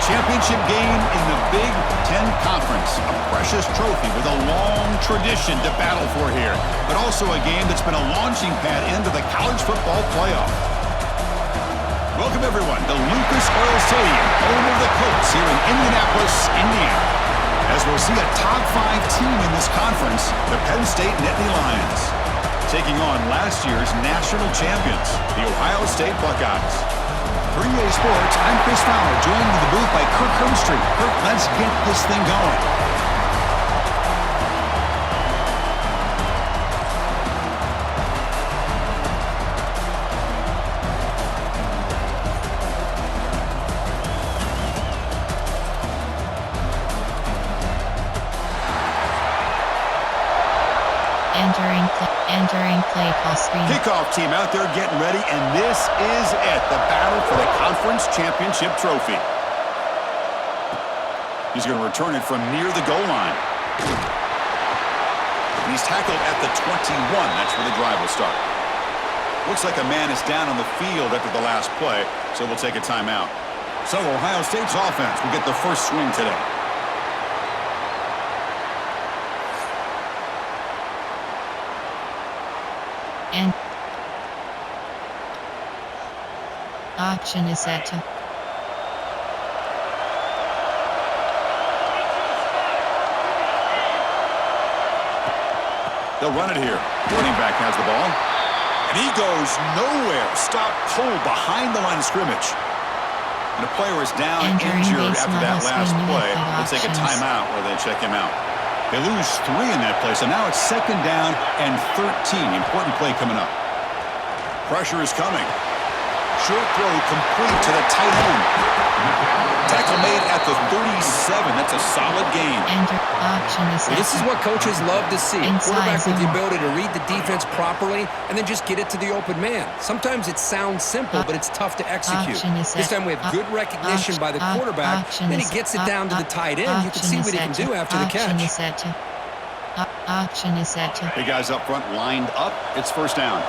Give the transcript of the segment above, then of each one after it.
Championship game in the Big Ten Conference. A precious trophy with a long tradition to battle for here, but also a game that's been a launching pad into the college football playoff. Welcome, everyone, to Lucas Oil Stadium, home of the Colts here in Indianapolis, Indiana. As we'll see a top 5 team in this conference, the Penn State Nittany Lions, taking on last year's national champions, the Ohio State Buckeyes. For EA Sports, I'm Chris Fowler, joined in the booth by Kirk Hermstreet. Kirk, let's get this thing going. Entering play call screen. Kickoff team out there getting ready, and this is it, the battle for the conference championship trophy. He's going to return it from near the goal line. And he's tackled at the 21. That's where the drive will start. Looks like a man is down on the field after the last play, so we'll take a timeout. So Ohio State's offense will get the first swing today. And action is set to. They'll run it here. Running back has the ball. And he goes nowhere. Stop cold behind the line of scrimmage. And the player is down and injured after that last play. They'll take a timeout where they check him out. They lose 3 in that play, so now it's 2nd down and 13. Important play coming up. Pressure is coming. Short throw complete to the tight end. Tackle made at the 37. That's a solid gain. This is what coaches love to see. Quarterback with the ability to read the defense properly and then just get it to the open man. Sometimes it sounds simple, but it's tough to execute. This time we have good recognition by the quarterback. Then he gets it down to the tight end. You can see what he can do after the catch. The guys up front lined up. It's first down.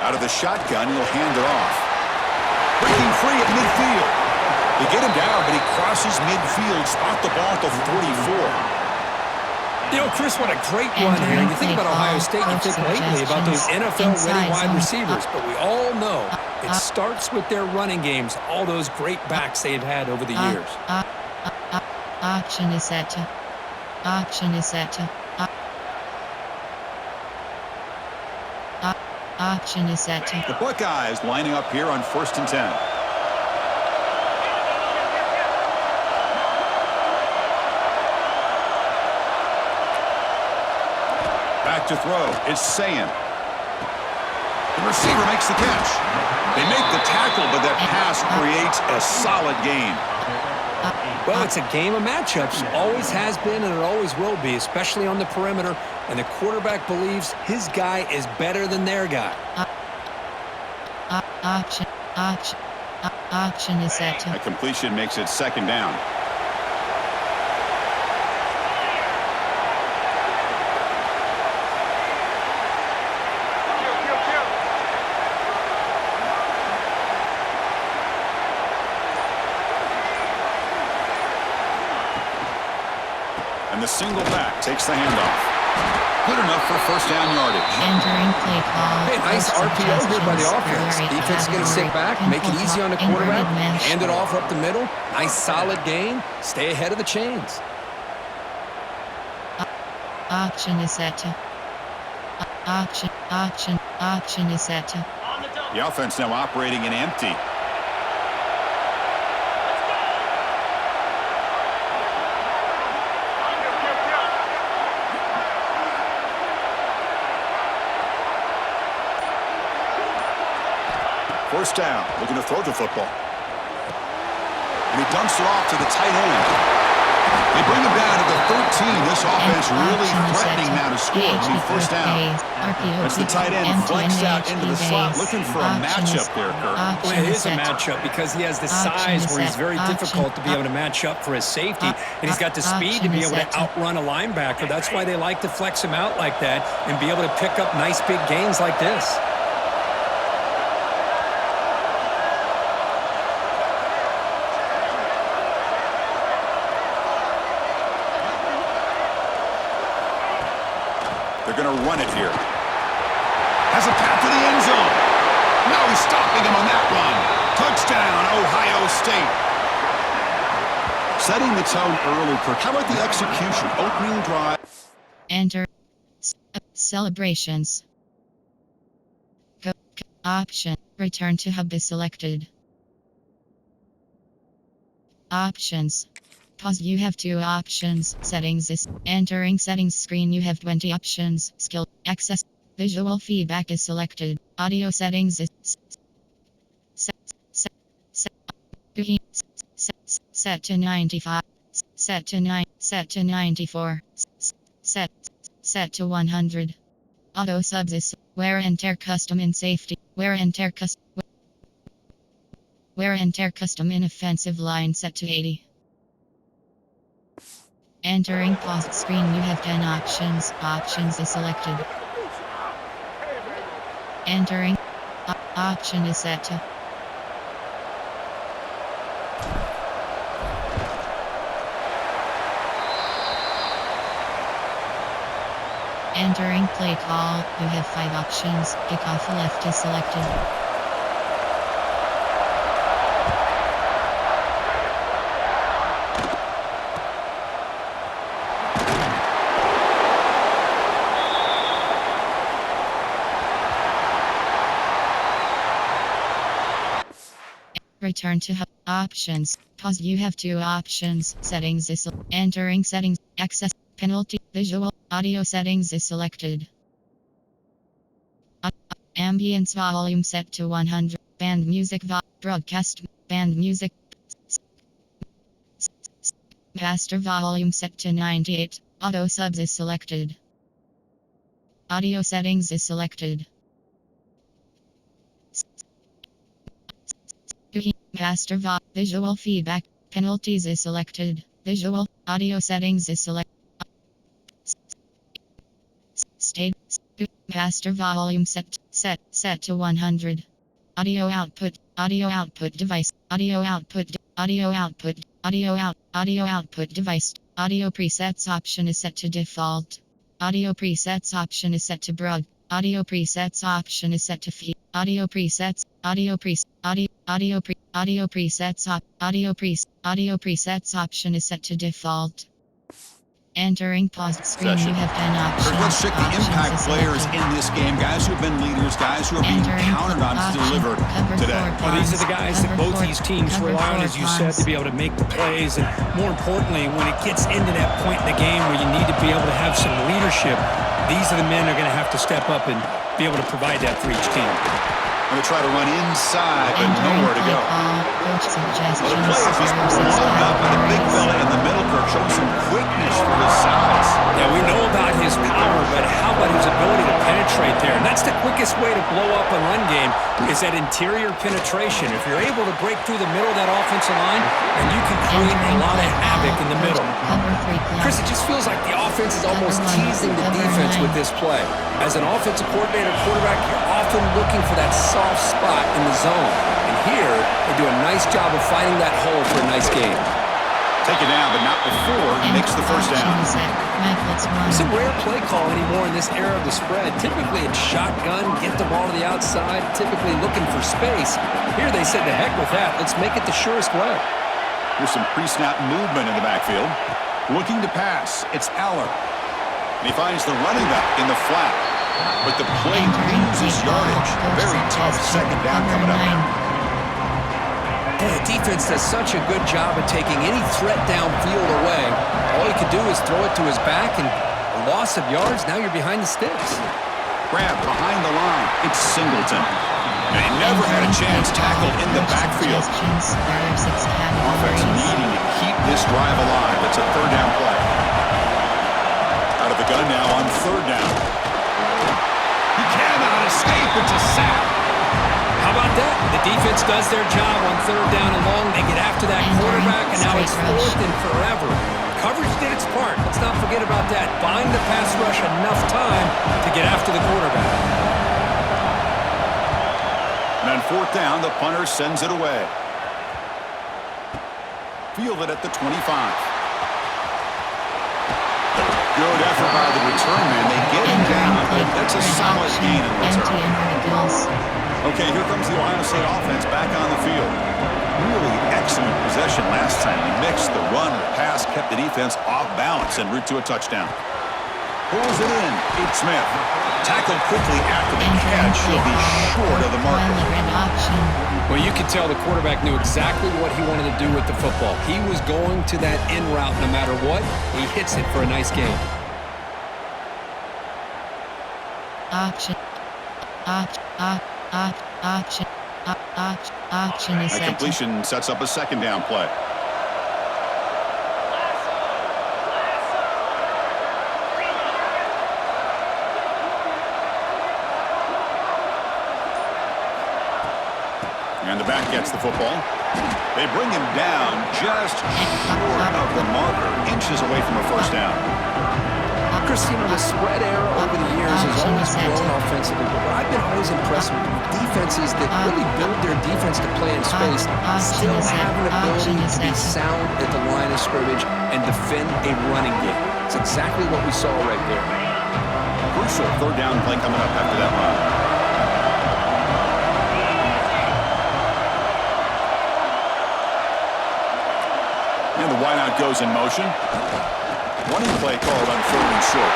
Out of the shotgun, he'll hand it off. Breaking free at midfield. They get him down, but he crosses midfield, spot the ball at the 44. You know, Chris, what a great run here. You think about Ohio State, you think lately about those NFL-ready wide receivers, but we all know it starts with their running games, all those great backs they've had over the years. Action is set to. Action is set to. Action is set to. The Buckeyes lining up here on 1st and 10. Back to throw. It's Sayin. The receiver makes the catch. They make the tackle, but that pass creates a solid gain. Well, it's a game of matchups. Always has been and it always will be, especially on the perimeter. And the quarterback believes his guy is better than their guy. Action is set to. A completion makes it 2nd down. And the single back takes the handoff. Good enough for 1st down yardage. Entering play call. Hey, nice RPO here by the offense. Defense is going to sit back, make it easy on the quarterback, hand it off up the middle. Nice solid gain. Stay ahead of the chains. Action is set to. Action is set to. The offense now operating in empty. First down, looking to throw the football. And he dumps it off to the tight end. They bring him down to the 13. This offense really threatening now to score. It'll be first down. That's the tight end flexed out into the slot, looking for a matchup there, Kirk. Well, it is a matchup because he has the size where he's very difficult to be able to match up for his safety, and he's got the speed to be able to outrun a linebacker. That's why they like to flex him out like that and be able to pick up nice big gains like this. They're going to run it here. Has a path to the end zone. No stopping him on that run. Touchdown, Ohio State. Setting the tone early, Kirk. How about the execution? Opening drive. Enter. Celebrations. Go. Option. Return to hub is selected. Options. Pause. You have 2 options. Settings is entering settings screen. You have 20 options. Skill access. Visual feedback is selected. Audio settings is set to 95. Set to 9. Set to 94. Set to 100. Auto subs is wear and tear custom in safety. Wear and tear custom in offensive line set to 80. Entering paused screen, you have 10 options. Options is selected. Entering. Option is set to. Entering play call, you have 5 options. Kickoff left is selected. Return to hub. Options. Pause. You have 2 options. Settings is entering settings. Access. Penalty. Visual. Audio settings is selected. Ambience volume set to 100. Band music broadcast. Band music. Master volume set to 98. Auto subs is selected. Audio settings is selected. Master visual feedback. Penalties is selected. Visual. Audio settings is selected. State. Master volume set to 100. Audio output device. Audio output device. Audio presets option is set to default. Audio presets option is set to broad. Audio presets option is set to feed. Audio presets option is set to default. Entering paused screen, you have 10 options. Let's check the impact players in this game. Guys who have been leaders, guys who are being counted on to deliver today. Well, these are the guys that both these teams rely on, as you said, to be able to make the plays. And more importantly, when it gets into that point in the game where you need to be able to have some leadership, these are the men that are going to have to step up and be able to provide that for each team. Going to try to run inside, but nowhere to go. Well, the play is blown up with a big fella in the middle, Kirk, showing some quickness for his size. Yeah, we know about his power, but how about his ability to penetrate there? And that's the quickest way to blow up a run game is that interior penetration. If you're able to break through the middle of that offensive line, and you can create a lot of havoc in the middle. Chris, it just feels like the offense is almost teasing the defense with this play. As an offensive coordinator, quarterback, you're often looking for that soft spot in the zone. And here, they do a nice job of finding that hole for a nice game. Take it down, but not before he makes the first down. It's a rare play call anymore in this era of the spread. Typically, it's shotgun, get the ball to the outside, typically looking for space. Here, they said, to heck with that. Let's make it the surest way. Here's some pre-snap movement in the backfield. Looking to pass. It's Aller. And he finds the running back in the flat. But the play loses yardage. Very tough second down coming up now. Boy, the defense does such a good job of taking any threat downfield away. All he could do is throw it to his back, and a loss of yards, now you're behind the sticks. Grab behind the line. It's Singleton. And he never had a chance tackled in the backfield. Offense needing to keep this drive alive. It's a third down play. Out of the gun now on third down. He cannot escape. It's a sack. How about that? The defense does their job on third down and long. They get after that quarterback, and now it's fourth and forever. Coverage did its part. Let's not forget about that. Bind the pass rush enough time to get after the quarterback. And on fourth down, the punter sends it away. Fielded at the 25. Good effort by the return man. They get him down, but that's a solid gain in return. Okay, here comes the Ohio State offense back on the field. Really excellent possession last time. He mixed the run and the pass, kept the defense off balance en route to a touchdown. Pulls it in. It's Smith. Tackled quickly after the catch. He'll be short of the marker. Well, you could tell the quarterback knew exactly what he wanted to do with the football. He was going to that in route no matter what. He hits it for a nice gain. That completion sets up a second down play. And the back gets the football. They bring him down just short of the marker, inches away from a first down. Christina, the spread era over the years has always grown offensively, but what I've been always impressed with defenses that really build their defense to play in space still have an ability to be sound at the line of scrimmage and defend a running game. It's exactly what we saw right there. Crucial third down play coming up after that run. And the wideout goes in motion. Running play called on third and short.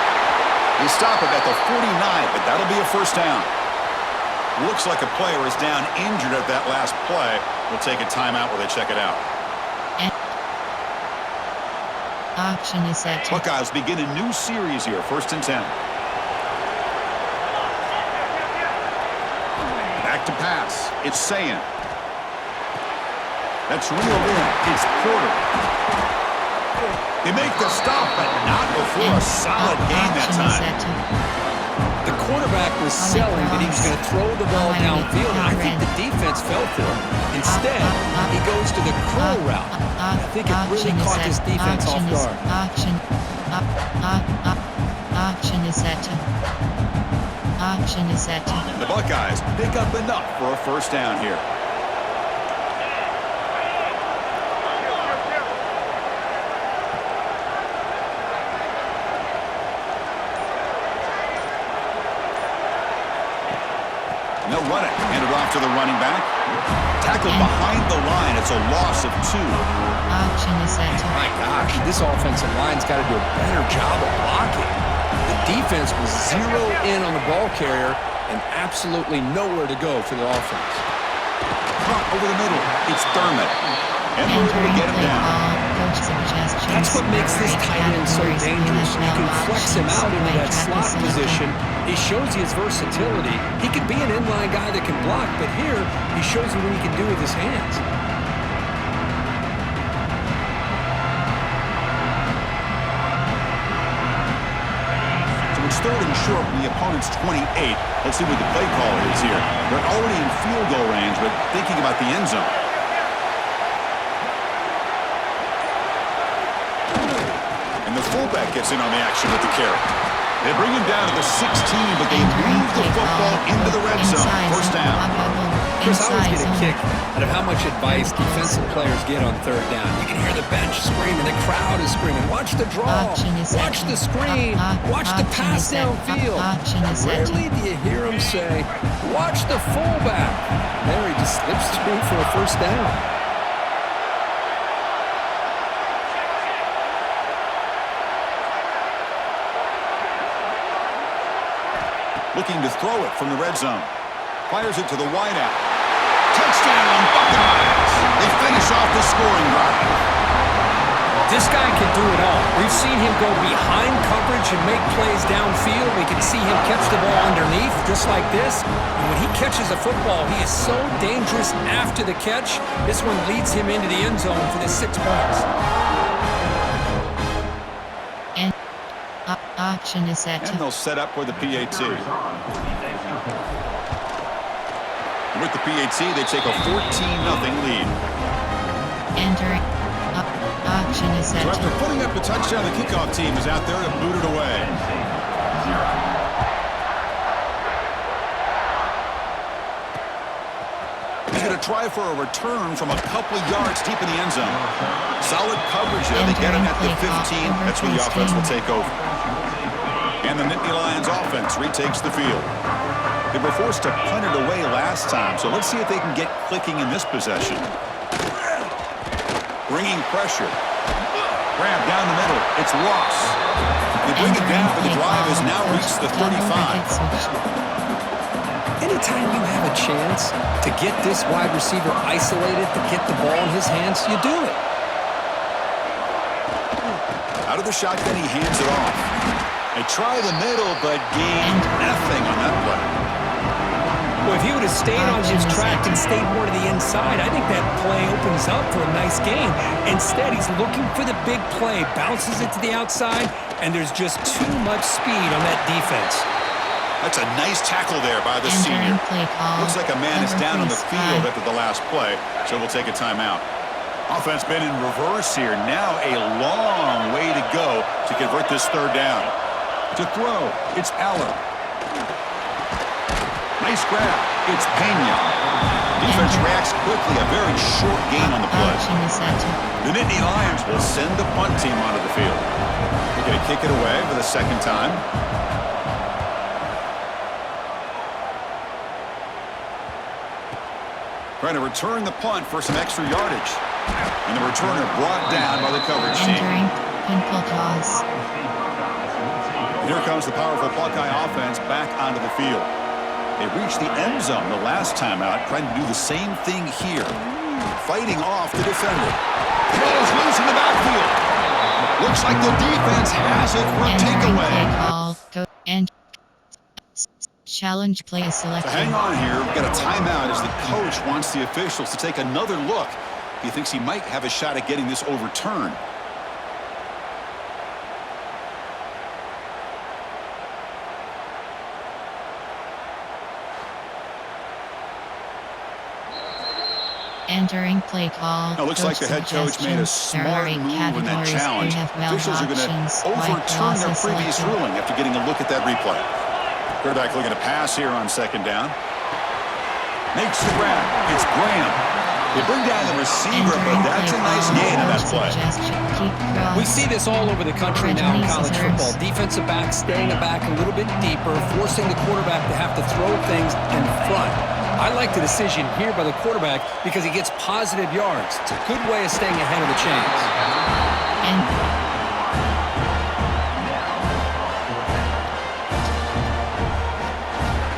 They stop it at the 49, but that'll be a first down. Looks like a player is down injured at that last play. We'll take a timeout while they check it out. Option is set. Buckeyes begin a new series here, 1st and 10. Back to pass. It's Sayin. That's reeled in. It's Porter. They make the stop, but not before a solid gain that time. The quarterback was selling that he was going to throw the ball downfield, and I think the defense fell for it. Instead, he goes to the curl route. I think it really caught this defense off guard. Option is set. Option is set. The Buckeyes pick up enough for a first down here. They'll run it. Hand it off to the running back. Tackled behind the line. It's a loss of 2. Option is set. My gosh, this offensive line's got to do a better job of blocking. The defense was zeroed in on the ball carrier and absolutely nowhere to go for the offense. Caught over the middle. It's Thurman. And we're able to get him down. That's what makes this tight end so dangerous. You can flex him out into that slot position. He shows you his versatility. He could be an inline guy that can block, but here he shows you what he can do with his hands. So it's third and short from the opponent's 28. Let's see what the play call is here. They're already in field goal range, but thinking about the end zone. The fullback gets in on the action with the carry. They bring him down to the 16, but they move the football into the red zone. First down. Chris, I always get a kick out of how much advice defensive players get on third down. You can hear the bench screaming, the crowd is screaming, watch the draw, watch the screen, watch the pass downfield. Rarely do you hear them say, watch the fullback. There he just slips through for a first down. Looking to throw it from the red zone. Fires it to the wideout. Touchdown, Buckeyes! They finish off the scoring drive. This guy can do it all. We've seen him go behind coverage and make plays downfield. We can see him catch the ball underneath, just like this. And when he catches a football, he is so dangerous after the catch. This one leads him into the end zone for the 6 points. And option is set. And they'll set up for the PAT. With the PAT, they take a 14-0 lead. Entering. Option is set. So after putting up the touchdown, the kickoff team is out there to boot it away. He's going to try for a return from a couple of yards deep in the end zone. Solid coverage there. They get him at the 15. That's where the offense will take over. And the Nittany Lions offense retakes the field. They were forced to punt it away last time, so let's see if they can get clicking in this possession. Bringing pressure. Grab down the middle. It's Ross. They bring it down, but the drive has now reached the 35. Anytime you have a chance to get this wide receiver isolated, to get the ball in his hands, you do it. Out of the shotgun, he hands it off. They try the middle, but gain nothing on that play. Well, if he would have stayed on his track and stayed more to the inside, I think that play opens up for a nice gain. Instead, he's looking for the big play, bounces it to the outside, and there's just too much speed on that defense. That's a nice tackle there by the senior. Looks like a man is down on the field after the last play, so we'll take a timeout. Offense been in reverse here. Now a long way to go to convert this third down. To throw, it's Aller. Nice grab. It's Pena. Defense reacts quickly. A very short gain on the play. The Nittany Lions will send the punt team onto the field. They're going to kick it away for the second time. Trying to return the punt for some extra yardage. And the returner brought down by the coverage team. And here comes the powerful Buckeye offense back onto the field. They reached the end zone the last time out, trying to do the same thing here. Fighting off the defender. Ball's loose in the backfield. Looks like the defense has it for a takeaway. And challenge play selected. So hang on here. We've got a timeout as the coach wants the officials to take another look. He thinks he might have a shot at getting this overturned. Entering play call. It looks like the head coach made a smart move in that challenge. Officials are going to overturn their previous ruling after getting a look at that replay. Quarterback looking to pass here on second down. Makes the grab. It's Graham. They bring down the receiver, but that's a nice gain on that play. We see this all over the country now in college football. Defensive backs staying back a little bit deeper, forcing the quarterback to have to throw things in front. I like the decision here by the quarterback because he gets positive yards. It's a good way of staying ahead of the chains.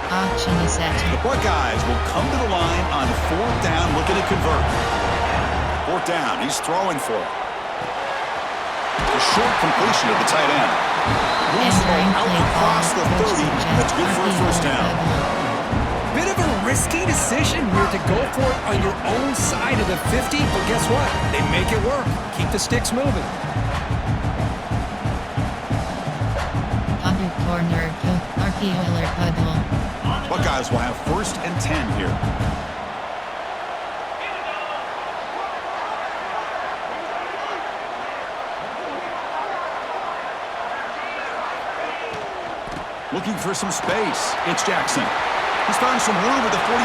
Option is set. The Buckeyes will come to the line on fourth down, looking to convert. Fourth down, he's throwing for it. A short completion of the tight end. Moves the ball out across the 30. That's good for a first down. Bit of a risky decision here to go for it on your own side of the 50, but guess what? They make it work. Keep the sticks moving. Under corner, Buckeyes will have 1st and 10 here. Looking for some space. It's Jackson. He's found some room at the 45.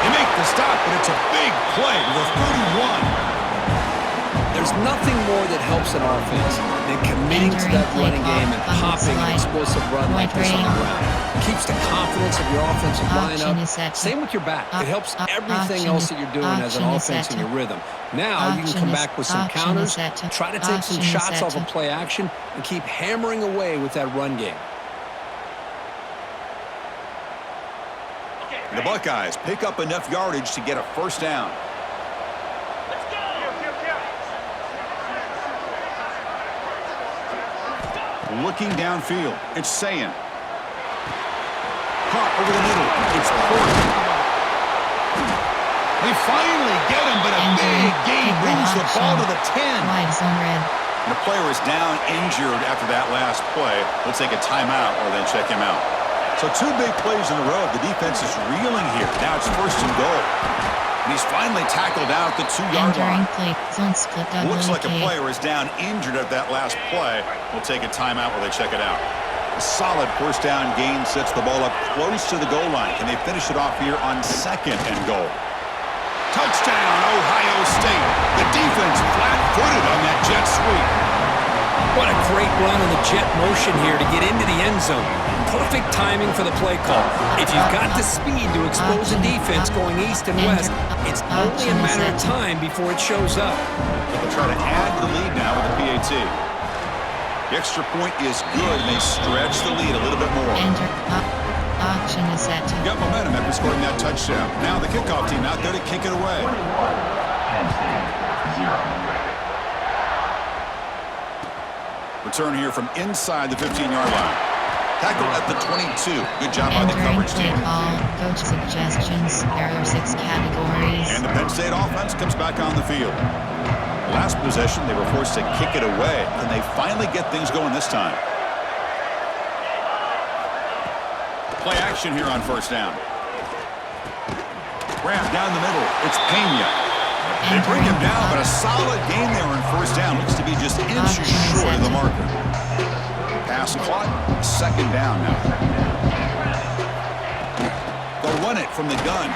They make the stop, but it's a big play to the 31. There's nothing more that helps an offense than committing to that running game and popping an explosive run like this on the ground. Keeps the confidence of your offensive lineup. Same with your back. It helps everything else that you're doing as an offense in your rhythm. Now you can come back with some counters, try to take some shots off of play action, and keep hammering away with that run game. The Buckeyes pick up enough yardage to get a first down. Looking downfield. It's Sayin. Caught over the middle. It's Porter. They finally get him, but a big gain brings the ball to the 10. Wide zone red. The player is down injured after that last play. They'll take a timeout or then check him out. So 2 big plays in a row. The defense is reeling here. Now it's 1st and goal. And he's finally tackled out at the 2-yard line. Looks like a player is down injured at that last play. We'll take a timeout while they check it out. A solid 1st down gain sets the ball up close to the goal line. Can they finish it off here on 2nd and goal? Touchdown, Ohio State. The defense flat-footed on that jet sweep. What a great run on the jet motion here to get into the end zone. Perfect timing for the play call. If you've got the speed to expose the defense going east and west, it's only a matter of time before it shows up. They'll try to add the lead now with the PAT. The extra point is good, and they stretch the lead a little bit more. Auction is set. Got momentum after scoring that touchdown. Now the kickoff team out there to kick it away. Penn State, 0. Return here from inside the 15-yard line. Tackle at the 22. Good job by the coverage team. Coach suggestions. There are 6 categories. And the Penn State offense comes back on the field. Last possession, they were forced to kick it away. Can they finally get things going this time? Play action here on 1st down. Grab down the middle. It's Pena. They bring him down, but a solid gain there on 1st down. Looks to be just inches short of the marker. Pass caught. 2nd down now. They'll run it from the gun.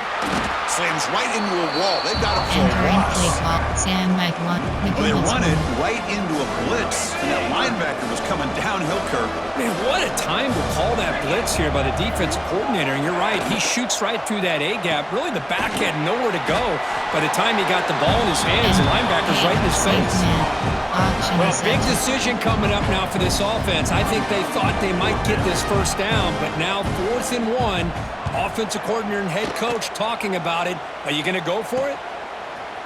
Slams right into a wall. They've got him for a loss. They run it right into a blitz, and that linebacker was coming downhill, Kirk. Man, what a time to call that blitz here by the defensive coordinator. And you're right, he shoots right through that A-gap. Really, the back had nowhere to go. By the time he got the ball in his hands, the linebacker's right in his face. Well, big decision coming up now for this offense. I think they thought they might get this 1st down, but now 4th and 1. Offensive coordinator and head coach talking about it. Are you going to go for it?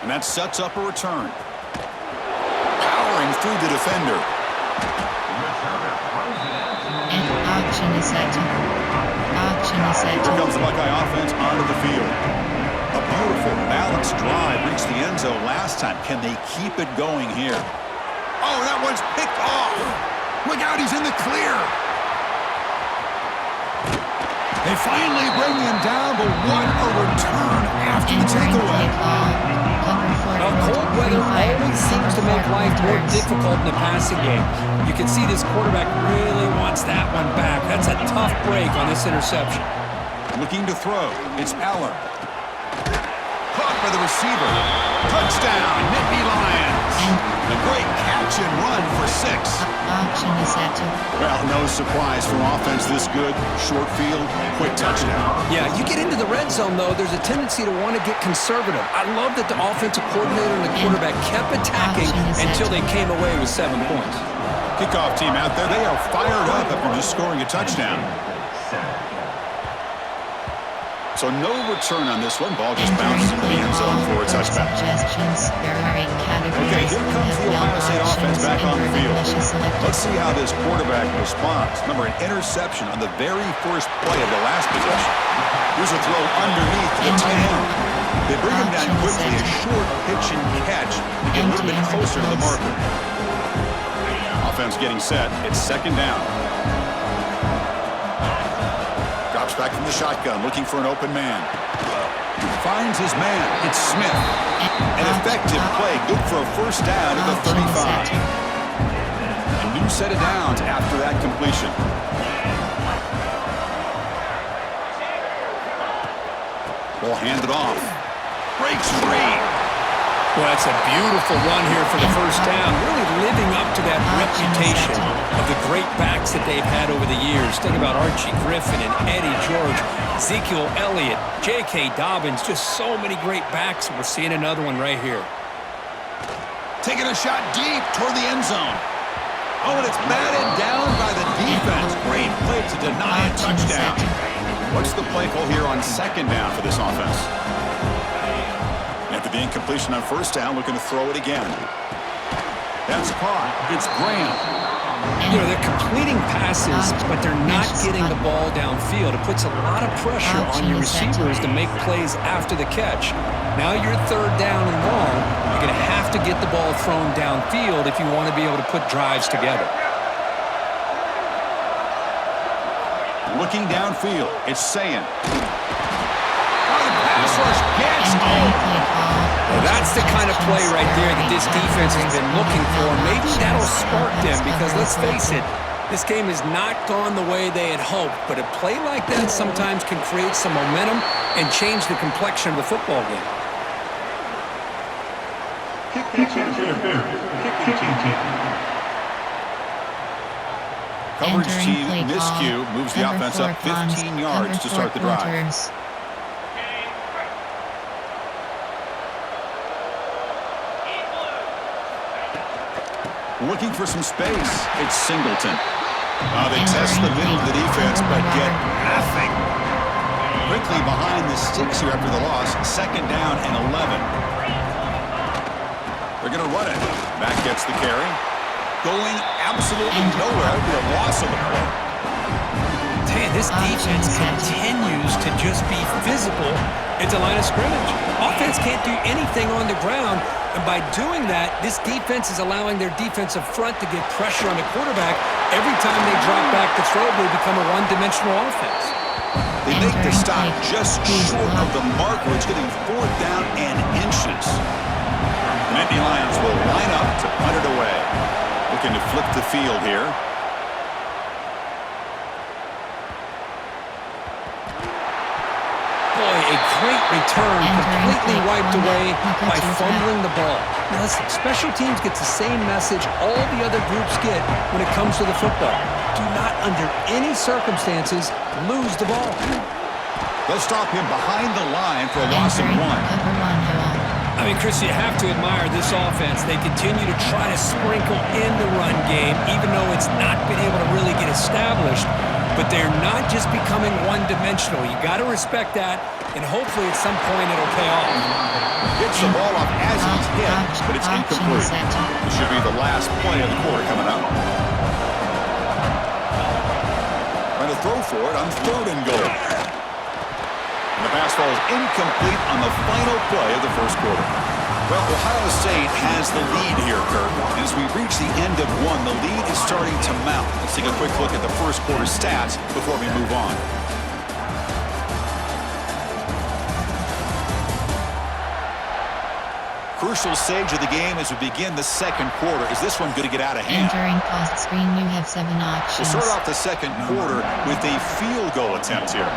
And that sets up a return. Powering through the defender. And auction is set. Auction is set. Here comes the Buckeye offense onto the field. A beautiful balanced drive reached the end zone last time. Can they keep it going here? Oh, that one's picked off. Look out, he's in the clear. They finally bring him down, but what a return after the takeaway. Now, cold weather always seems to make life more difficult in the passing game. You can see this quarterback really wants that one back. That's a tough break on this interception. Looking to throw. It's Aller. Caught by the receiver. Touchdown, Nittany Lions. A great catch and run for 6. Auction is set. Well, no surprise from offense this good. Short field, quick touchdown. Yeah, you get into the red zone, though, there's a tendency to want to get conservative. I love that the offensive coordinator and the quarterback kept attacking until they came away with 7 points. Kickoff team out there, they are fired up after just scoring a touchdown. So no return on this one. Ball just bounces into the end zone for a touchback. Okay, here comes the Ohio State offense back on the field. Let's see how this quarterback responds. Remember, an interception on the very first play of the last possession. Here's a throw underneath the tight end. They bring him down quickly, a short pitch and catch to get a little bit closer to the marker. Offense getting set. It's 2nd down. Drops back from the shotgun, looking for an open man. Finds his man. It's Smith. An effective play, good for a 1st down at the 35. A new set of downs after that completion. Ball handed off. Breaks free. Well, that's a beautiful run here for the 1st down, really living up to that reputation of the great backs that they've had over the years. Think about Archie Griffin and Eddie George, Ezekiel Elliott, J.K. Dobbins, just so many great backs, and we're seeing another one right here. Taking a shot deep toward the end zone. Oh, and it's batted down by the defense. Great play to deny a touchdown. What's the play call here on 2nd down for this offense? After the incompletion on 1st down, looking to throw it again. That's caught. It's Graham. You know, they're completing passes, but they're not getting the ball downfield. It puts a lot of pressure on your receivers to make plays after the catch. Now you're third down and long. You're going to have to get the ball thrown downfield if you want to be able to put drives together. Looking downfield, it's saying. Pass rush gets Well, that's the kind of play right there that this defense has been looking for. Maybe that'll spark them because, let's face it, this game has not gone the way they had hoped. But a play like that sometimes can create some momentum and change the complexion of the football game. Coverage team miscue moves the offense up 15 yards to start the drive. Looking for some space. It's Singleton. They test the middle of the defense, but get nothing. Quickly behind the sticks here after the loss. Second down and 11. They're going to run it. Back gets the carry. Going absolutely nowhere. It'll be a loss of the play. Man, this defense continues to just be physical at the line of scrimmage. Offense can't do anything on the ground, and by doing that, this defense is allowing their defensive front to get pressure on the quarterback. Every time they drop back to throw, they become a one-dimensional offense. They make the stop just short of the marker. It's getting fourth down and inches. The Nittany Lions will line up to punt it away. Looking to flip the field here. A great return, completely wiped away by fumbling the ball. Now listen, special teams gets the same message all the other groups get when it comes to the football. Do not, under any circumstances, lose the ball. They'll stop him behind the line for a loss of 1. I mean, Chris, you have to admire this offense. They continue to try to sprinkle in the run game, even though it's not been able to really get established. But they're not just becoming one-dimensional. You got to respect that, and hopefully at some point it'll pay off. Gets the ball off as he's hit, but it's incomplete. This should be the last play of the quarter coming up. Trying to throw for it on third and goal. And the pass falls incomplete on the final play of the first quarter. Well, Ohio State has the lead here, Kurt. And as we reach the end of one, the lead is starting to mount. Let's take a quick look at the first quarter stats before we move on. Crucial stage of the game as we begin the second quarter. Is this one going to get out of hand? Entering post screen, you have 7 options. We'll start off the second quarter with a field goal attempt here.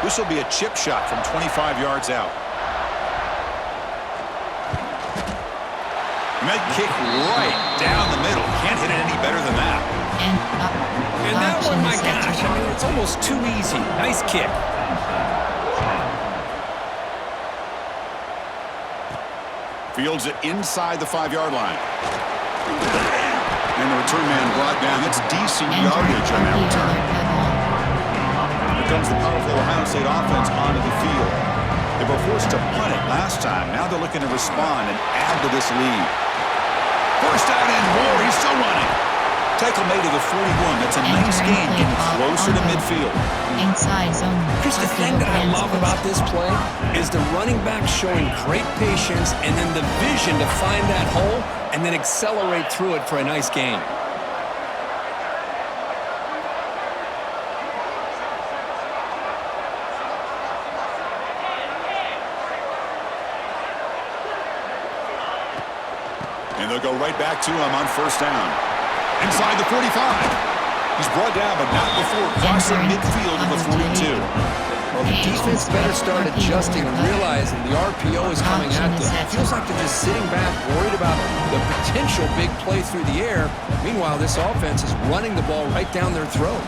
This will be a chip shot from 25 yards out. Med kick right down the middle. Can't hit it any better than that. And that one, my gosh, I mean, it's almost too easy. Nice kick. Fields it inside the 5-yard line. And the return man brought down. That's decent yardage on that return. Here comes the powerful Ohio State offense onto the field. They were forced to punt it last time. Now they're looking to respond and add to this lead. First down and more. He's still running. Tackle made to the 41. That's a nice gain, getting closer to midfield. Inside zone. Just the thing that I love about this play is the running back showing great patience and then the vision to find that hole and then accelerate through it for a nice gain. And they'll go right back to him on first down. Inside the 45. He's brought down, but not before crossing midfield of the 42. Well, the defense better start adjusting and realizing the RPO is coming at them. It feels like they're just sitting back, worried about the potential big play through the air. Meanwhile, this offense is running the ball right down their throat.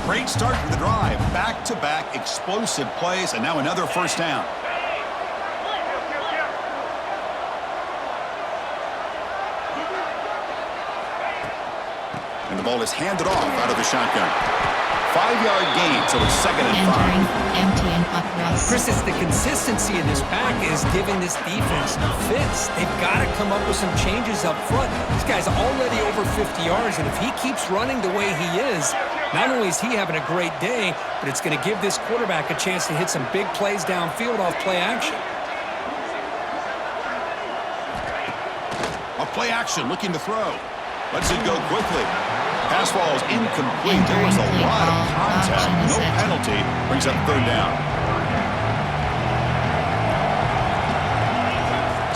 Great start to the drive. Back-to-back explosive plays, and now another first down. And the ball is handed off out of the shotgun. 5-yard gain, so it's 2nd and 5. Empty and puck cross. Chris, it's the consistency in this pack is giving this defense fits. They've got to come up with some changes up front. This guy's already over 50 yards, and if he keeps running the way he is, not only is he having a great day, but it's going to give this quarterback a chance to hit some big plays downfield off play action. Off play action, looking to throw. Lets it go quickly. Pass ball is incomplete. There was a lot of contact. No penalty. Brings up 3rd down.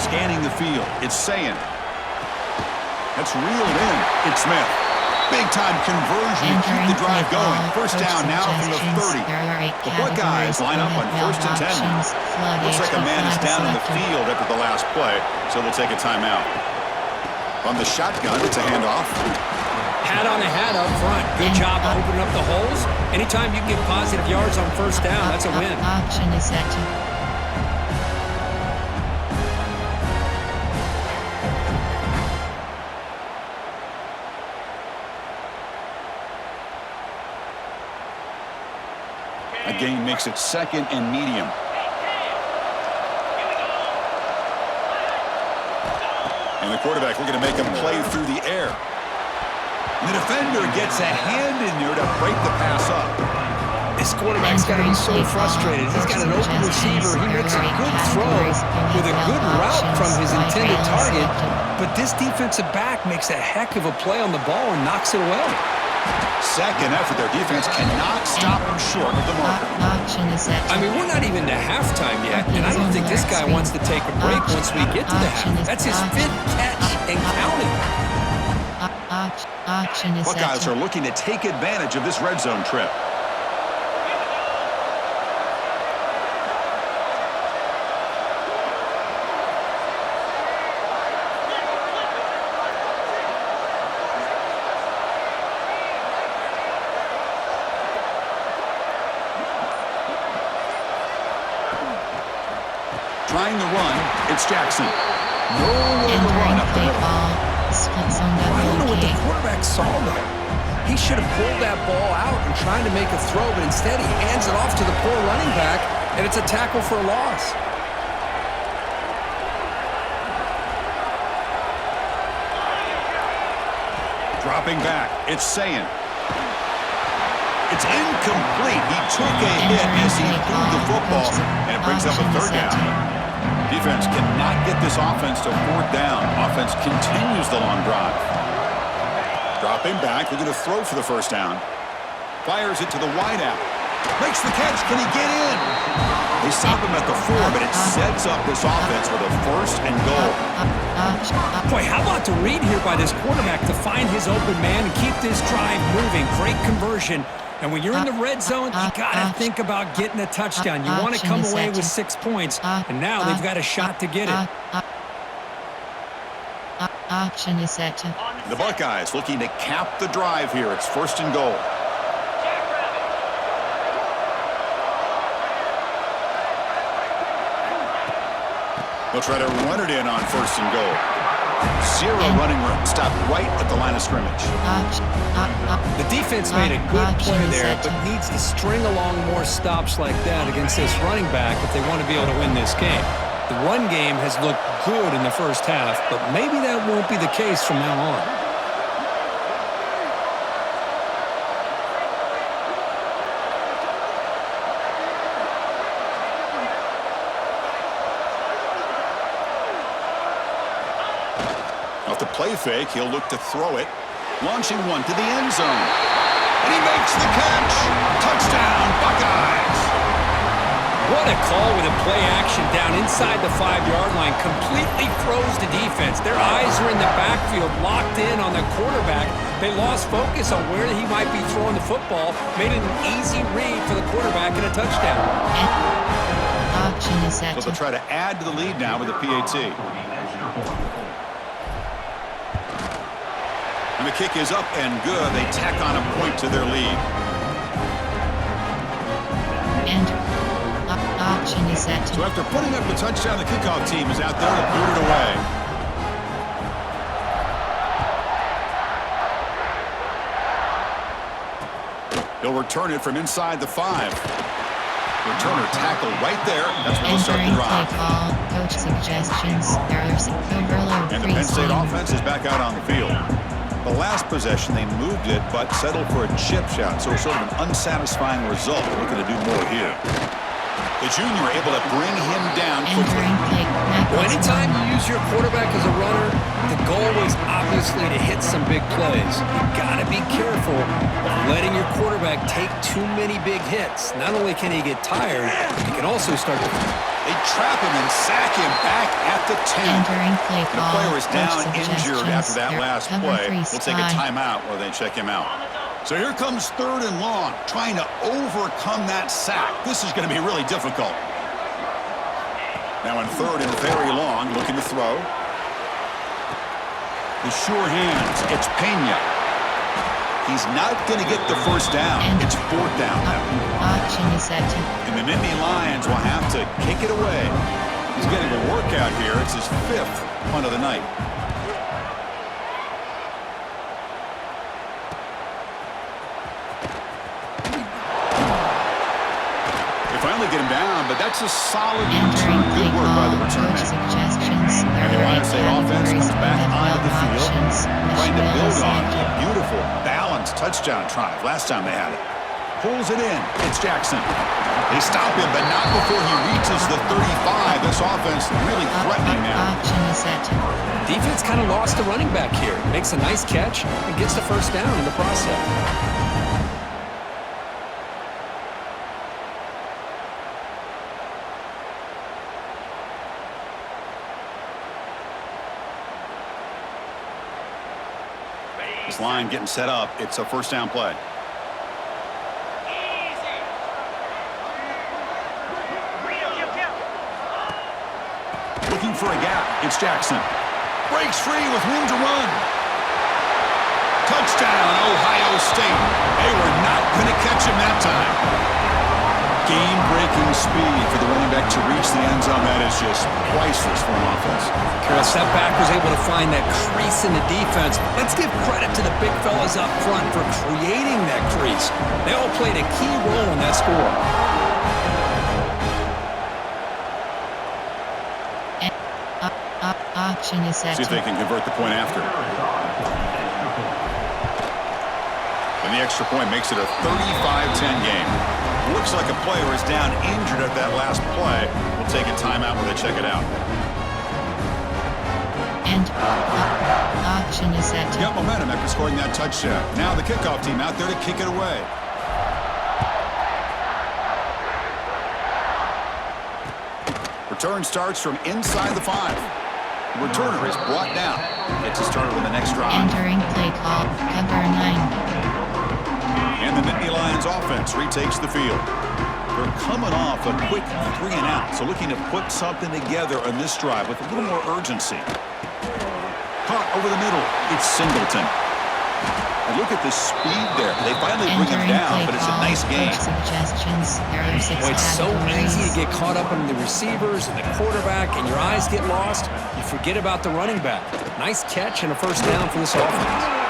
Scanning the field. It's saying. That's reeled in. It's Smith. Big-time conversion to keep the drive going. First down now from the 30. The Buckeyes line up on 1st and 10. Looks like a man is down in the field after the last play, so they'll take a timeout. On the shotgun, it's a handoff. Hat on a hat up front. Good job opening up the holes. Anytime you get positive yards on 1st down, that's a win. Option is set to. A gain makes it 2nd and medium. And the quarterback looking to make a play through the air. And the defender gets a hand in there to break the pass up. This quarterback's got to be so frustrated. He's got an open receiver. He makes a good throw with a good route from his intended target. But this defensive back makes a heck of a play on the ball and knocks it away. Second effort, their defense cannot stop him short of the mark. I mean, we're not even to halftime yet, and I don't think this guy wants to take a break once we get to the half. That's his 5th catch and counting. Buckeyes are looking to take advantage of this red zone trip. Trying to run, it's Jackson. Nowhere to run up the middle. I don't know what the quarterback saw there. He should have pulled that ball out and tried to make a throw, but instead he hands it off to the poor running back, and it's a tackle for a loss. Dropping back, it's Sayin. It's incomplete. He took a hit as he threw the football, and it brings up a 3rd down. Defense cannot get this offense to 4th down. Offense continues the long drive. Dropping back, looking to throw for the 1st down. Fires it to the wideout. Makes the catch. Can he get in? They stop him at the 4, but it sets up this offense with a 1st and goal. Boy, how about the read here by this quarterback to find his open man and keep this drive moving. Great conversion. And when you're in the red zone, you got to think about getting a touchdown. You want to come away with 6 points, and now they've got a shot to get it. Option is set. The Buckeyes looking to cap the drive here. It's 1st and goal. They'll try to run it in on 1st and goal. Zero running stop right at the line of scrimmage. The defense made a good play there, but needs to string along more stops like that against this running back if they want to be able to win this game. The run game has looked good in the 1st half, but maybe that won't be the case from now on. Off the play fake, he'll look to throw it. Launching one to the end zone. And he makes the catch. Touchdown, Buckeyes. What a call with a play action down inside the 5-yard line. Completely froze the defense. Their eyes are in the backfield, locked in on the quarterback. They lost focus on where he might be throwing the football. Made it an easy read for the quarterback and a touchdown. So they'll try to add to the lead now with a PAT. And the kick is up and good. They tack on a point to their lead. And option is set. So after putting up the touchdown, the kickoff team is out there to boot it away. They'll return it from inside the 5. Returner tackle right there. That's where they'll start the drive. Coach suggestions. Overload. And the Penn State offense is back out on the field. The last possession, they moved it, but settled for a chip shot, so sort of an unsatisfying result. They're looking to do more here. The junior able to bring him down quickly. Well, anytime you use your quarterback as a runner, the goal is obviously to hit some big plays. You've got to be careful of letting your quarterback take too many big hits. Not only can he get tired, he can also start to... They trap him and sack him back at the 10. The player is down injured after that last play. We'll take a timeout while they check him out. So here comes 3rd and long, trying to overcome that sack. This is going to be really difficult. Now in 3rd and very long, looking to throw. The sure hands, it's Pena. He's not going to get the first down. It's 4th down now. And the Nittany Lions will have to kick it away. He's getting a workout here. It's his 5th punt of the night. Get him down, but that's a solid return. Good work by the return man. And the Ohio State offense comes back onto the field, trying to build on a beautiful, balanced touchdown drive last time they had it. Pulls it in. It's Jackson. They stop him, but not before he reaches the 35. This offense really threatening now. Defense kind of lost the running back here. Makes a nice catch and gets the first down in the process. This line getting set up. It's a first down play. Looking for a gap. It's Jackson. Breaks free with room to run. Touchdown, Ohio State. They were not going to catch him that time. Game-breaking speed for the running back to reach the end zone. That is just priceless for an offense. That back was able to find that crease in the defense. Let's give credit to the big fellas up front for creating that crease. They all played a key role in that score. Option is set. See if they can convert the point after. And the extra point makes it a 35-10 game. Looks like a player is down injured at that last play. We'll take a timeout when they check it out. And option is set. Got momentum after scoring that touchdown. Now the kickoff team out there to kick it away. Return starts from inside the 5. The returner is brought down. Gets us started with the next drive. Entering play call, cover 9. And the Nittany Lions offense retakes the field. They're coming off a quick 3 and out, so looking to put something together on this drive with a little more urgency. Caught over the middle. It's Singleton. And look at the speed there. They finally bring him down, but it's a nice game. Boy, it's so easy to get caught up in the receivers and the quarterback, and your eyes get lost. You forget about the running back. Nice catch and a first down for this offense.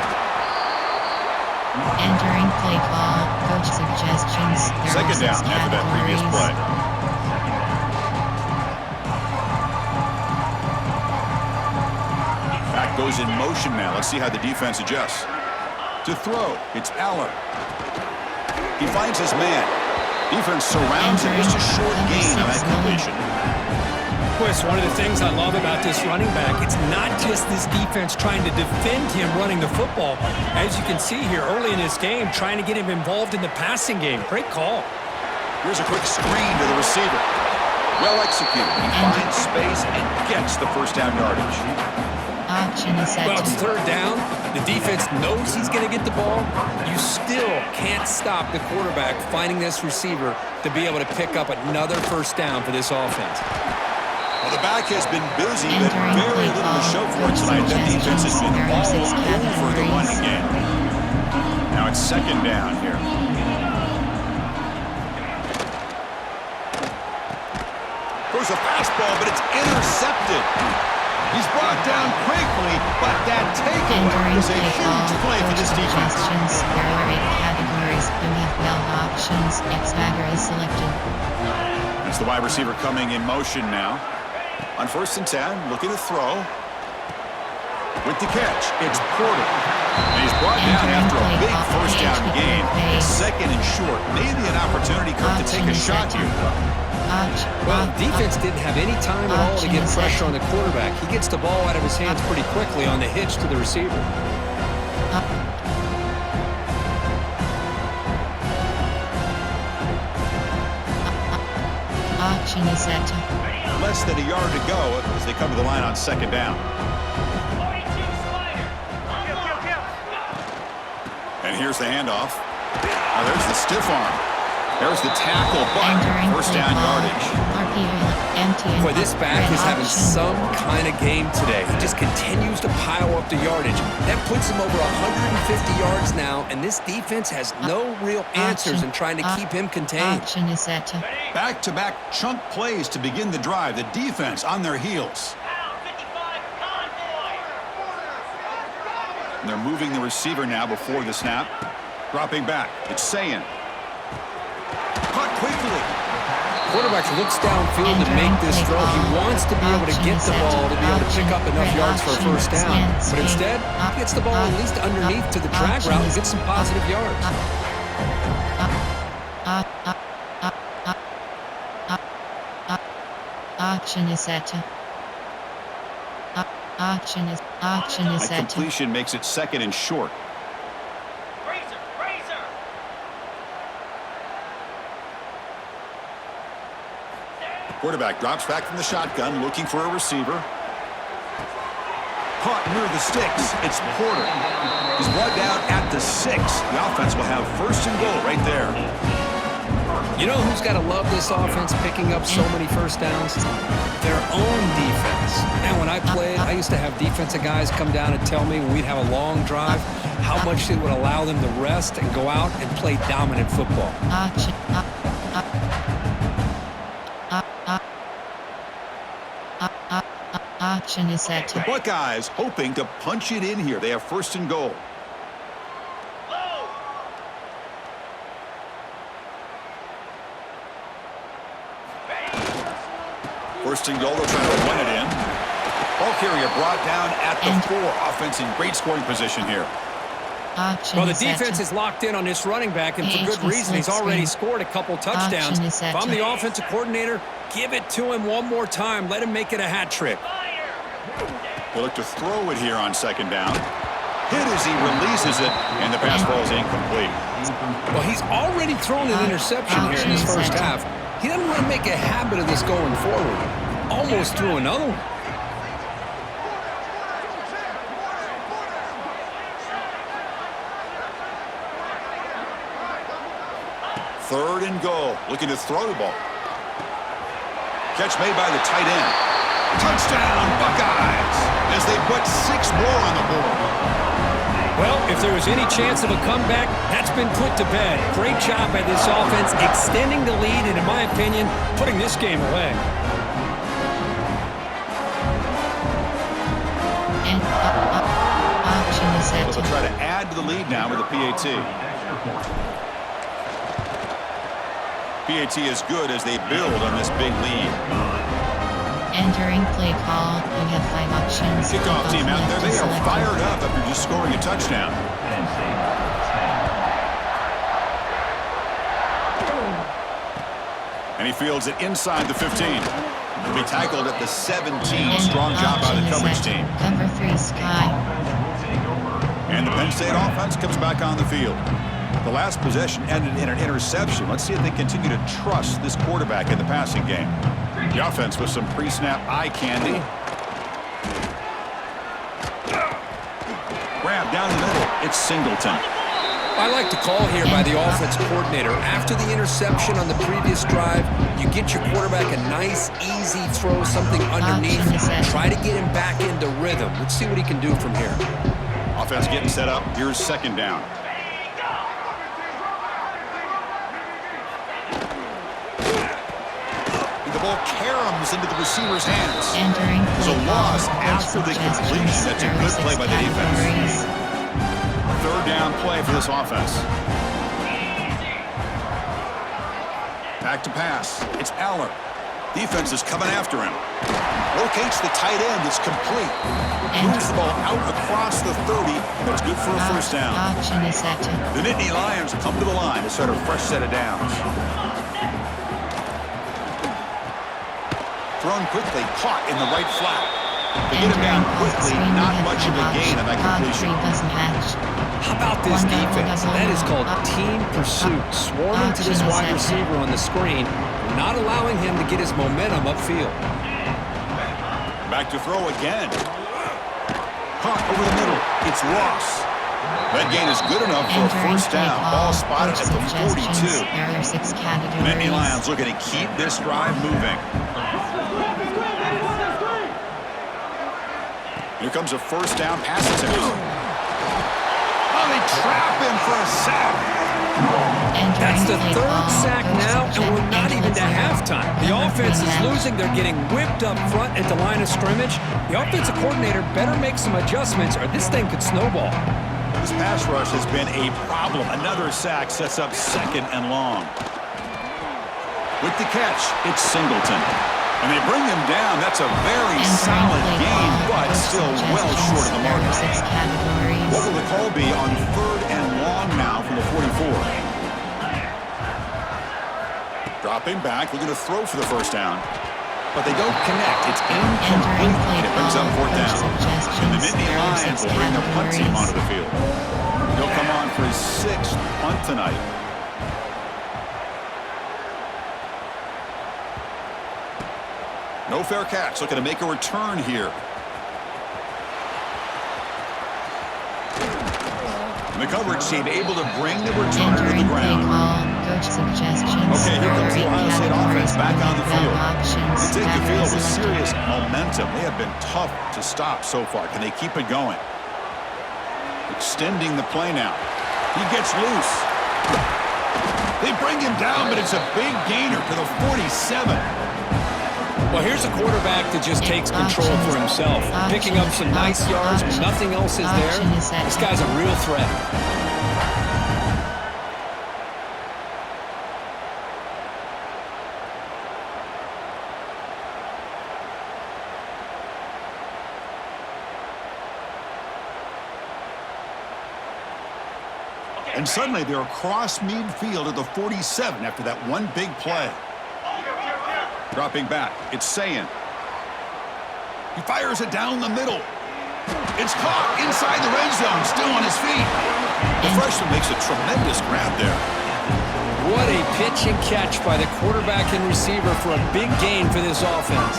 Entering play call, coach suggestions. Second down after that previous play. Back goes in motion now. Let's see how the defense adjusts. To throw, it's Allen. He finds his man. Defense surrounds him. Just a short gain on that completion. Chris, one of the things I love about this running back, it's not just this defense trying to defend him running the football. As you can see here early in this game, trying to get him involved in the passing game. Great call. Here's a quick screen to the receiver. Well executed. He finds space and gets the first down yardage. Well, it's third down. The defense knows he's going to get the ball. You still can't stop the quarterback finding this receiver to be able to pick up another first down for this offense. Well, the back has been busy, but very little to show for it tonight. That defense has been all over the running game. Now it's second down here. Throws a fastball, but it's intercepted. He's brought down quickly, but that take tackle is a huge play for this defense. There are 8 categories. You have bell options. X-Bagger is selected. It's the wide receiver coming in motion now. On 1st and 10, looking to throw. With the catch, it's Porter. And he's brought down after a big first down gain. 2nd and short. Maybe an opportunity, Kirk, to take a shot here. Well, defense didn't have any time at all to get pressure on the quarterback. He gets the ball out of his hands pretty quickly on the hitch to the receiver. Option is set. Less than a yard to go as they come to the line on 2nd down. And here's the handoff. Now there's the stiff arm. There's the tackle, but 1st down yardage. Boy, this back is having some kind of game today. He just continues to pile up the yardage. That puts him over 150 yards now, and this defense has no real answers in trying to keep him contained. Option is set. Back-to-back chunk plays to begin the drive. The defense on their heels. And they're moving the receiver now before the snap. Dropping back. It's Sayin. Caught quickly. Quarterback looks downfield to make this throw. He wants to be able to get the ball to be able to pick up enough yards for a 1st down. But instead, he gets the ball at least underneath to the drag route and gets some positive yards. Option is set. Option is set. Completion makes it 2nd and short. Quarterback drops back from the shotgun, looking for a receiver. Caught near the sticks. It's Porter. He's brought down at the 6. The offense will have 1st and goal right there. You know who's got to love this offense picking up so many 1st downs? Their own defense. And when I played, I used to have defensive guys come down and tell me when we'd have a long drive how much it would allow them to rest and go out and play dominant football. Option is set. The Buckeyes hoping to punch it in here. They have 1st and goal. First and goal, they're trying to run it in. Ball carrier brought down at the 4. Offense in great scoring position here. Well, the defense is locked in on this running back, and for good reason. He's already scored a couple touchdowns. If I'm the offensive coordinator, give it to him one more time. Let him make it a hat trick. They look to throw it here on 2nd down. Hit as he releases it, and the pass ball is incomplete. Well, he's already thrown an interception here in his 1st half. He doesn't want to make a habit of this going forward. Almost threw another one. Third and goal. Looking to throw the ball. Catch made by the tight end. Touchdown, Buckeyes, as they put 6 more on the board. Well, if there was any chance of a comeback, that's been put to bed. Great job by this offense, extending the lead, and in my opinion, putting this game away. And option is set. They'll try to add to the lead now with a PAT. PAT is good as they build on this big lead. Entering play call, you have 5 options. Kickoff team out there, they are fired up after just scoring a touchdown. And he fields it inside the 15. He'll be tackled at the 17. Strong job by the coverage team. Cover 3 Sky. And the Penn State offense comes back on the field. The last possession ended in an interception. Let's see if they continue to trust this quarterback in the passing game. The offense with some pre-snap eye candy. Grab down the middle. It's Singleton. I like the call here by the offense coordinator. After the interception on the previous drive, you get your quarterback a nice, easy throw, something underneath. Try to get him back into rhythm. Let's see what he can do from here. Offense getting set up. Here's 2nd down. The ball caroms into the receiver's hands. It's a loss after the completion. That's a good play by the defense. down play for this offense. Back to pass. It's Aller. Defense is coming after him. Locates the tight end. It's complete. Moves the ball out across the 30. That's good for a first down. Option is set to. The Nittany Lions come to the line to start a fresh set of downs. Thrown quickly, caught in the right flat. They get him down quickly, not much of a gain on that completion. How about this defense? That is called team pursuit. Swarming to this wide receiver on the screen, not allowing him to get his momentum upfield. Back to throw again. Caught over the middle. It's Ross. That gain is good enough for a first down. Ball spotted at the 42. The Nittany Lions looking to keep this drive moving. Here comes a first down pass attempt. Oh, they trap him for a sack. That's the third sack now, and we're not even to halftime. The offense is losing. They're getting whipped up front at the line of scrimmage. The offensive coordinator better make some adjustments, or this thing could snowball. This pass rush has been a problem. Another sack sets up 2nd and long. With the catch, it's Singleton. And they bring him down. That's a very solid gain, but still well short of the mark. What will the call be on 3rd and long now from the 44? Dropping back, looking to throw for the first down. But they don't connect. It's incomplete. And it brings up 4th down. And the Nittany Lions will bring their punt team onto the field. He'll come on for his 6th punt tonight. No fair catch. Looking to make a return here. And the coverage team able to bring the return to the ground. Okay, here comes the Ohio State offense back on the field. They take the field with serious momentum. They have been tough to stop so far. Can they keep it going? Extending the play now. He gets loose. They bring him down, but it's a big gainer to the 47. Well, here's a quarterback that just takes control for himself. Picking up some nice yards when nothing else is there. This guy's a real threat. And suddenly they're across midfield at the 47 after that one big play. Dropping back, it's Sayin. He fires it down the middle. It's caught inside the red zone, still on his feet. The freshman makes a tremendous grab there. What a pitch and catch by the quarterback and receiver for a big gain for this offense.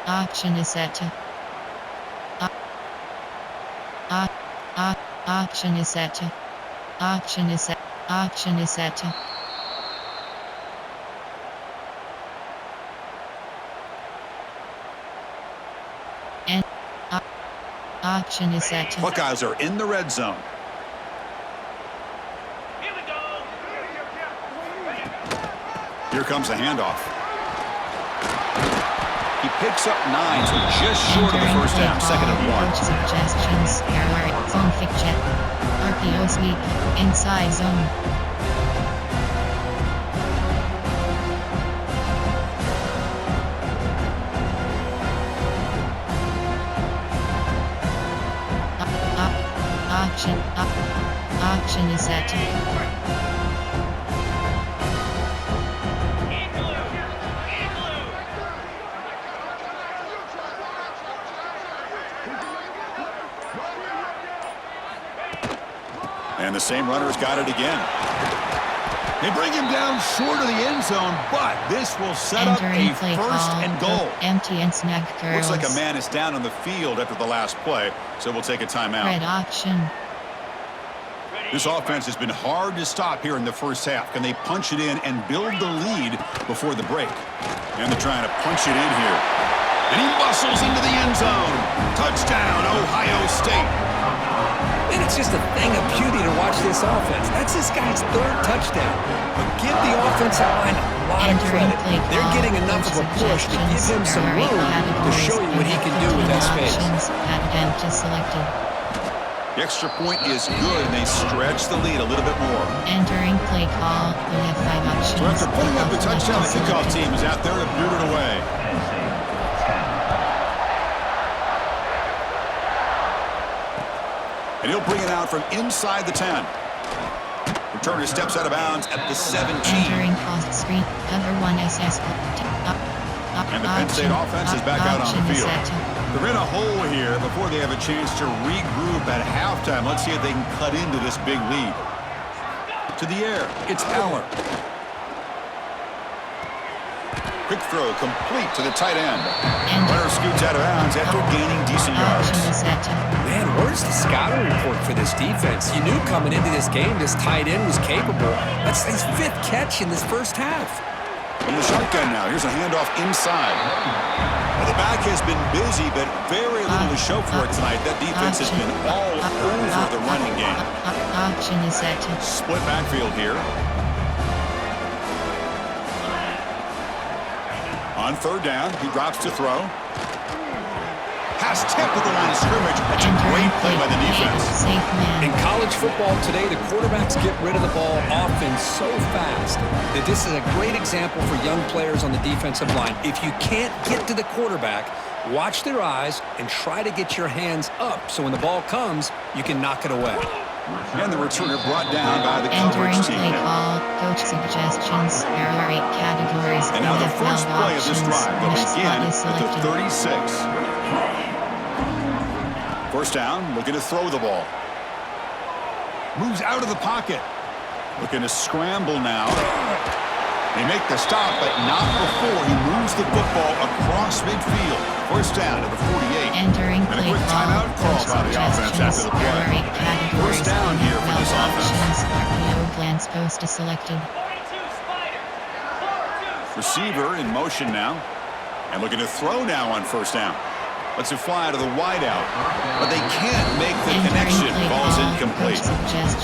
Option is set to. Option is set to. Option is set. Option is set to. And option is set to. Buckeyes are in the red zone. Here comes the handoff. He picks up 9, so just short of the first down, 2nd and 1. Suggestions, error, zone fiction, RPO sweep, inside zone. Option is set to. And the same runner's got it again. They bring him down short of the end zone, but this will set up a 1st and goal. Empty and snag girls. Looks like a man is down on the field after the last play, so we'll take a timeout. Red option. This offense has been hard to stop here in the first half. Can they punch it in and build the lead before the break? And they're trying to punch it in here. And he muscles into the end zone. Touchdown, Ohio State. And it's just a thing of beauty to watch this offense. That's this guy's third touchdown. But give the offensive line a lot of credit. They're getting enough of a push to give him some room to show you what he can do with that space. The extra point is good, and they stretch the lead a little bit more. Entering play call, we have 5 options. So after putting up a touchdown, the kickoff team is out there to boot it away. Penn State 10. And he'll bring it out from inside the 10. Returner steps out of bounds at the 17. Entering cross screen, cover 1 SS. And the Penn State offense is back out on the field. They're in a hole here before they have a chance to regroup at halftime. Let's see if they can cut into this big lead. To the air, it's Allen. Quick throw complete to the tight end. Runner scoots out of bounds after gaining decent yards. Man, where's the scouting report for this defense? You knew coming into this game this tight end was capable. That's his 5th catch in this first half. From the shotgun now, here's a handoff inside. Well, the back has been busy, but very little to show for it tonight. That defense has been all over the running game. Option is set. Split backfield here. On third down, he drops to throw. Pass tipped at the line of scrimmage. That's a great play by the defense. In college football today, the quarterbacks get rid of the ball often so fast that this is a great example for young players on the defensive line. If you can't get to the quarterback, watch their eyes and try to get your hands up so when the ball comes, you can knock it away. And the returner brought down by the coverage team. Entering play call, coach suggestions, there are 8 categories. And now the first play of this drive, they'll begin at the 36. First down, looking to throw the ball. Moves out of the pocket. Looking to scramble now. They make the stop, but not before he moves the football across midfield. First down to the 48. Entering and a play quick timeout call by the offense after the play. First down here for this offense. RPO glance post is selected. Receiver in motion now. And looking to throw now on first down. Lets it fly to the wideout, but they can't make the connection. Ball's incomplete.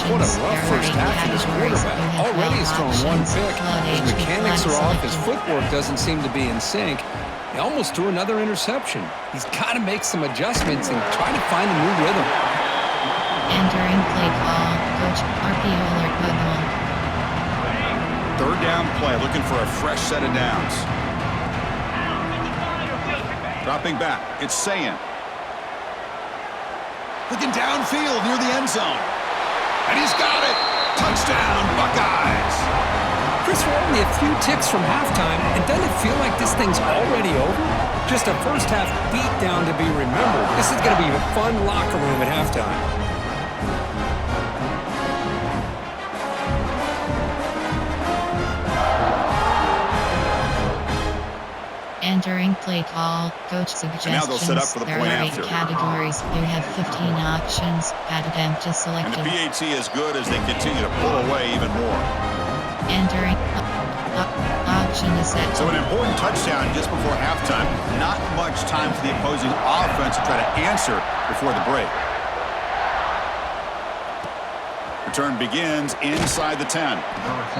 What a rough first half for this quarterback. Already he's thrown 1 pick. His mechanics are off. His footwork doesn't seem to be in sync. He almost threw another interception. He's got to make some adjustments and try to find a new rhythm. Entering play call, coach RPO alert bubble. Third down play, looking for a fresh set of downs. Dropping back, it's Sayan. Looking downfield near the end zone. And he's got it! Touchdown, Buckeyes! Chris, we're only a few ticks from halftime, and doesn't it feel like this thing's already over? Just a first half beatdown to be remembered. This is going to be a fun locker room at halftime. Entering play call, coach suggestions. And now they'll set up for the there point are 8 after. categories. You have 15 options. Attempt is selected. And the PAT is good as they continue to pull away even more. Entering option is set. So an important touchdown just before halftime. Not much time for the opposing offense to try to answer before the break. Return begins inside the 10.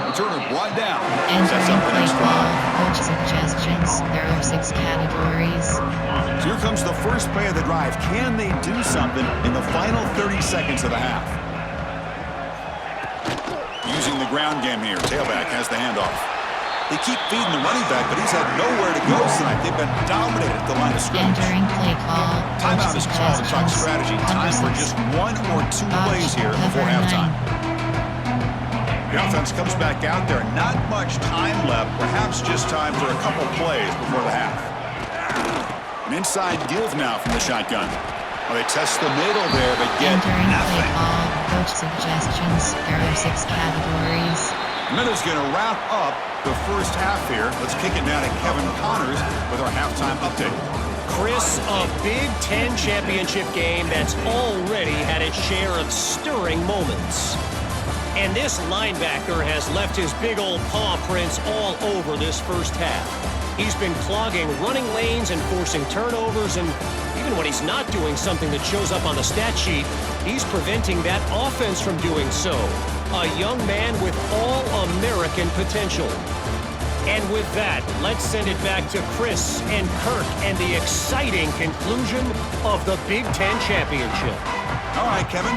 Returner brought down. Sets up the next drive. Coach suggestions. There are 6 categories. So here comes the first play of the drive. Can they do something in the final 30 seconds of the half? Using the ground game here. Tailback has the handoff. They keep feeding the running back, but he's had nowhere to go tonight. They've been dominated at the line of scrimmage. Entering play call. Timeout is called to talk strategy. Time for just 1 or 2 plays here before halftime. The offense comes back out there. Not much time left. Perhaps just time for a couple plays before the half. An inside give now from the shotgun. Well, they test the middle there, but get Entering nothing. play call. Coach suggestions. There are 6 categories. And that is going to wrap up the first half here. Let's kick it now to Kevin Connors with our halftime update. Chris, a Big Ten championship game that's already had its share of stirring moments. And this linebacker has left his big old paw prints all over this first half. He's been clogging running lanes and forcing turnovers, and even when he's not doing something that shows up on the stat sheet, he's preventing that offense from doing so. A young man with all-American potential. And with that, let's send it back to Chris and Kirk and the exciting conclusion of the Big Ten Championship. All right, Kevin.